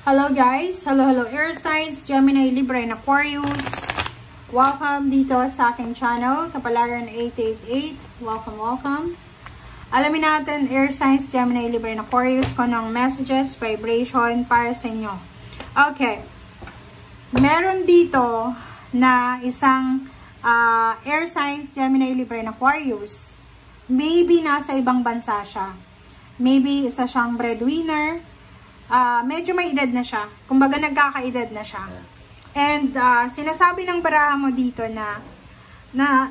Hello guys! Hello Air Signs, Gemini, Libra, and Aquarius. Welcome dito sa aking channel, Kapalaran 888. Welcome. Alamin natin Air Signs, Gemini, Libra, and Aquarius kung anong messages, vibration para sa inyo. Okay. Meron dito na isang Air Signs, Gemini, Libra, and Aquarius. Maybe nasa ibang bansa siya. Maybe isa siyang breadwinner. Medyo may edad na siya. Kumbaga nagkakaedad na siya. And sinasabi ng baraha mo dito na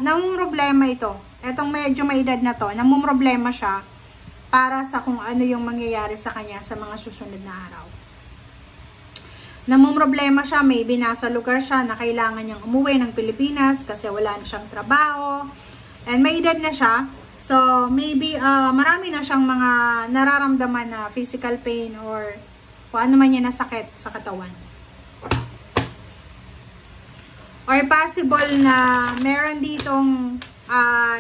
namumroblema ito. Etong medyo may edad na to, namumroblema siya para sa kung ano yung mangyayari sa kanya sa mga susunod na araw. Namumroblema siya, maybe nasa lugar siya na kailangan niyang umuwi ng Pilipinas kasi wala na siyang trabaho. And may edad na siya. So, maybe marami na siyang mga nararamdaman na physical pain or kung ano man yan na sakit sa katawan. Or possible na meron ditong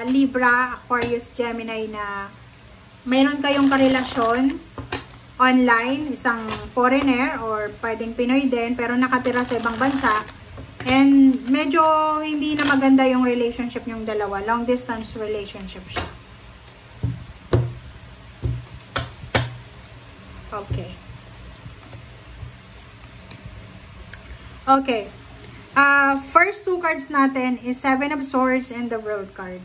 Libra, Aquarius, Gemini na mayroon kayong karelasyon online, isang foreigner or pwedeng Pinoy din pero nakatira sa ibang bansa. And medyo hindi na maganda yung relationship yung dalawa. Long distance relationship siya. Okay. Okay. First two cards natin is Seven of Swords and the World card.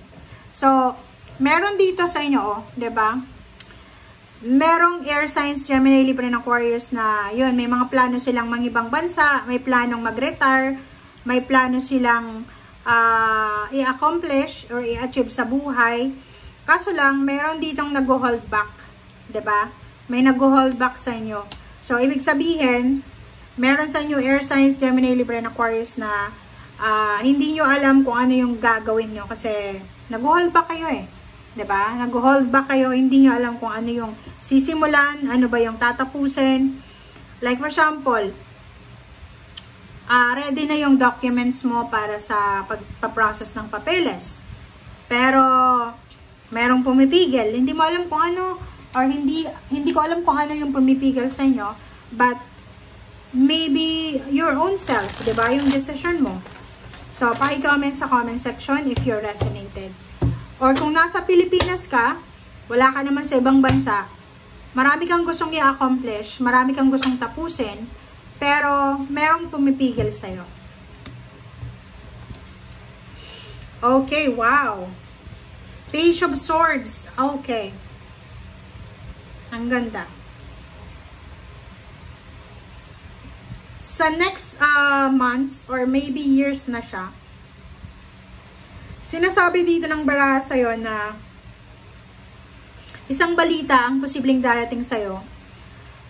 So, meron dito sa inyo, oh, 'di ba? Merong Air Signs, Gemini, Libra, and Aquarius na yun, may mga plano silang mangibang bansa, may planong mag-retire, may plano silang i-accomplish or i-achieve sa buhay. Kaso lang, meron ditong nag-hold back. 'Di ba? May nag-hold back sa inyo. So, ibig sabihin, meron sa inyo Air Signs, Gemini, Libra, and Aquarius na hindi nyo alam kung ano yung gagawin nyo kasi nag-hold back kayo eh. 'Di ba? Nag-hold back kayo, hindi nyo alam kung ano yung sisimulan, ano ba yung tatapusin. Like for example, ready na yung documents mo para sa pagpa-process ng papeles. Pero merong pumipigil. Hindi mo alam kung ano or hindi ko alam kung ano yung pumipigil sa inyo, but maybe your own self, 'di ba? Yung decision mo. So, paki-comment sa comment section if you're resonated. Or kung nasa Pilipinas ka, wala ka naman sa ibang bansa, marami kang gustong i-accomplish, marami kang gustong tapusin, pero merong pumipigil sa'yo. Okay, wow. Page of Swords. Okay. Ang ganda. Sa next months or maybe years na siya, sinasabi dito ng baraha sa'yo na isang balita ang posibleng darating sa'yo.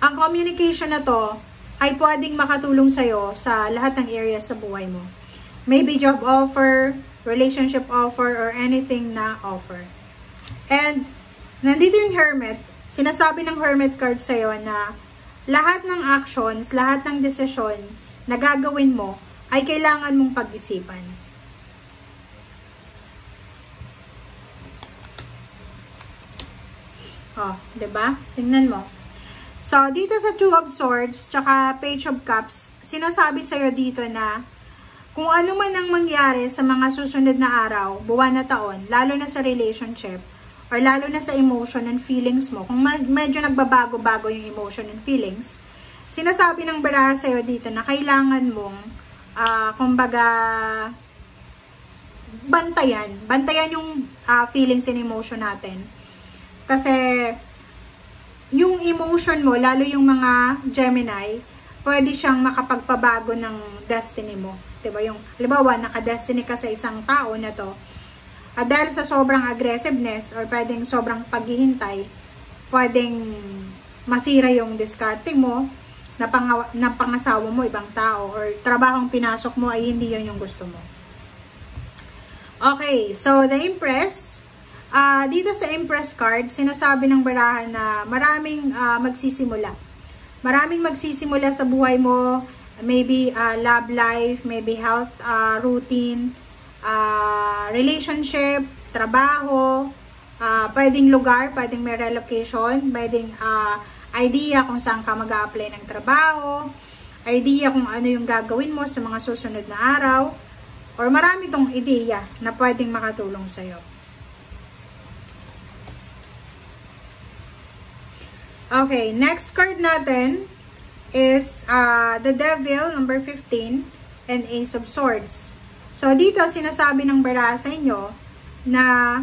Ang communication na to ay pwedeng makatulong sa'yo sa lahat ng areas sa buhay mo. Maybe job offer, relationship offer, or anything na offer. And nandito yung Hermit. Sinasabi ng Hermit card sa'yo na lahat ng actions, lahat ng desisyon na gagawin mo ay kailangan mong pag-isipan. Oh, 'di ba? Tingnan mo. So, dito sa Two of Swords, tsaka Page of Cups, sinasabi sa'yo dito na kung ano man ang mangyari sa mga susunod na araw, buwan na taon, lalo na sa relationship, or lalo na sa emotion and feelings mo, kung medyo nagbabago-bago yung emotion and feelings, sinasabi ng baraha sa'yo dito na kailangan mong, kumbaga, bantayan yung feelings and emotion natin. Kasi, yung emotion mo, lalo yung mga Gemini, pwede siyang makapagpabago ng destiny mo. Diba? Yung, halimbawa, nakadestiny ka sa isang tao na to, dahil sa sobrang aggressiveness or pwedeng sobrang paghihintay, pwedeng masira yung discarding mo, na pangasawa mo ibang tao, or trabahong pinasok mo ay hindi yun yung gusto mo. Okay, so the Empress, dito sa Empress card, sinasabi ng baraha na maraming magsisimula. Maraming magsisimula sa buhay mo, maybe love life, maybe health routine, relationship, trabaho, pwedeng lugar, pwedeng may relocation, pwedeng idea kung saan ka mag-a-apply ng trabaho, idea kung ano yung gagawin mo sa mga susunod na araw, or marami tong ideya na pwedeng makatulong sa'yo. Okay, next card natin is the Devil, number 15, and Ace of Swords. So, dito sinasabi ng baraha sa inyo na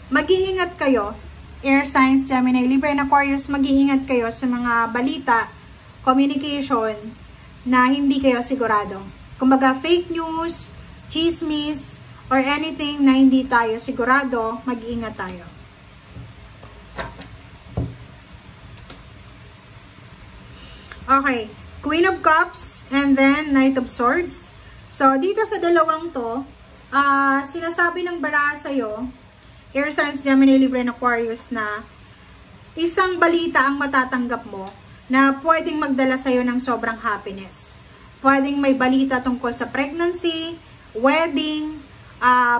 mag-iingat kayo, Air Signs, Gemini, Libra, and Aquarius, mag-iingat kayo sa mga balita, communication, na hindi kayo sigurado. Kumbaga, fake news, chismis, or anything na hindi tayo sigurado, mag-iingat tayo. Okay, Queen of Cups and then Knight of Swords. So, dito sa dalawang to, sinasabi ng baraha sa'yo, Air Signs, Gemini, Libra, and Aquarius, na isang balita ang matatanggap mo na pwedeng magdala sa'yo ng sobrang happiness. Pwedeng may balita tungkol sa pregnancy, wedding,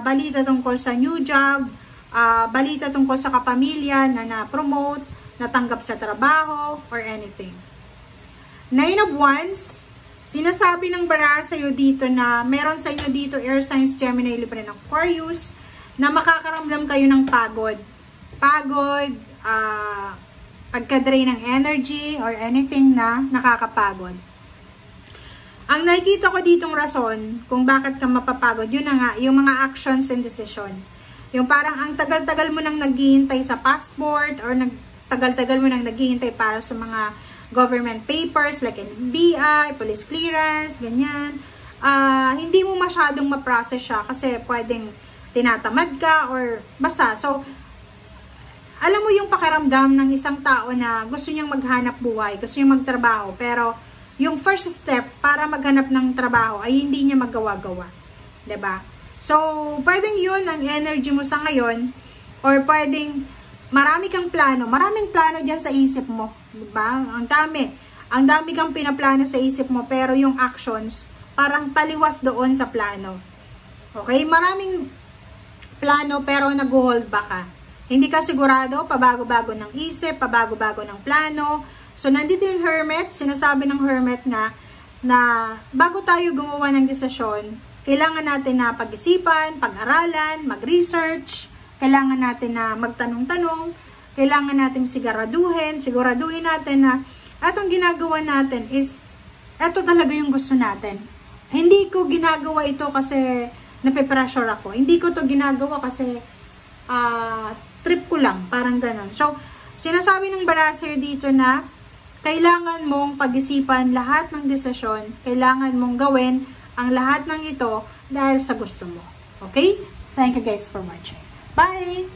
balita tungkol sa new job, balita tungkol sa kapamilya na na-promote, natanggap sa trabaho, or anything. Nine of Wands, sinasabi ng baraha sa'yo dito na meron sa inyo dito, Air Signs, Gemini, Libra, and Aquarius, na makakaramdam kayo ng pagod. Pagod, pagka-drain ng energy, or anything na nakakapagod. Ang nakikita ko ditong rason kung bakit ka mapapagod, yun na nga, yung mga actions and decision. Yung parang ang tagal-tagal mo nang naghihintay sa passport, or tagal-tagal mo nang naghihintay para sa mga government papers like NBI, police clearance, ganyan. Hindi mo masyadong ma-process siya kasi pwedeng tinatamad ka or basta. So, alam mo yung pakiramdam ng isang tao na gusto niyang maghanap buhay, gusto niyang magtrabaho, pero yung first step para maghanap ng trabaho ay hindi niya magawa-gawa. 'Di ba? So, pwedeng yun ang energy mo sa ngayon, or pwedeng marami kang plano, maraming plano dyan sa isip mo, diba? Ang dami kang pinaplano sa isip mo, pero yung actions, parang taliwas doon sa plano. Okay? Maraming plano, pero nag-hold back ka. Hindi ka sigurado, pabago-bago ng isip, pabago-bago ng plano. So, nandito yung Hermit, sinasabi ng Hermit na bago tayo gumawa ng desisyon, kailangan natin na pag-isipan, pag-aralan, mag-research, kailangan natin na magtanong-tanong, kailangan natin siguraduhin natin na atong ginagawa natin is, eto talaga yung gusto natin. Hindi ko ginagawa ito kasi nape-pressure ako. Hindi ko to ginagawa kasi trip ko lang, parang ganun. So, sinasabi ng baraha sa'yo dito na kailangan mong pag-isipan lahat ng desisyon, kailangan mong gawin ang lahat ng ito dahil sa gusto mo. Okay? Thank you guys for watching. Bye!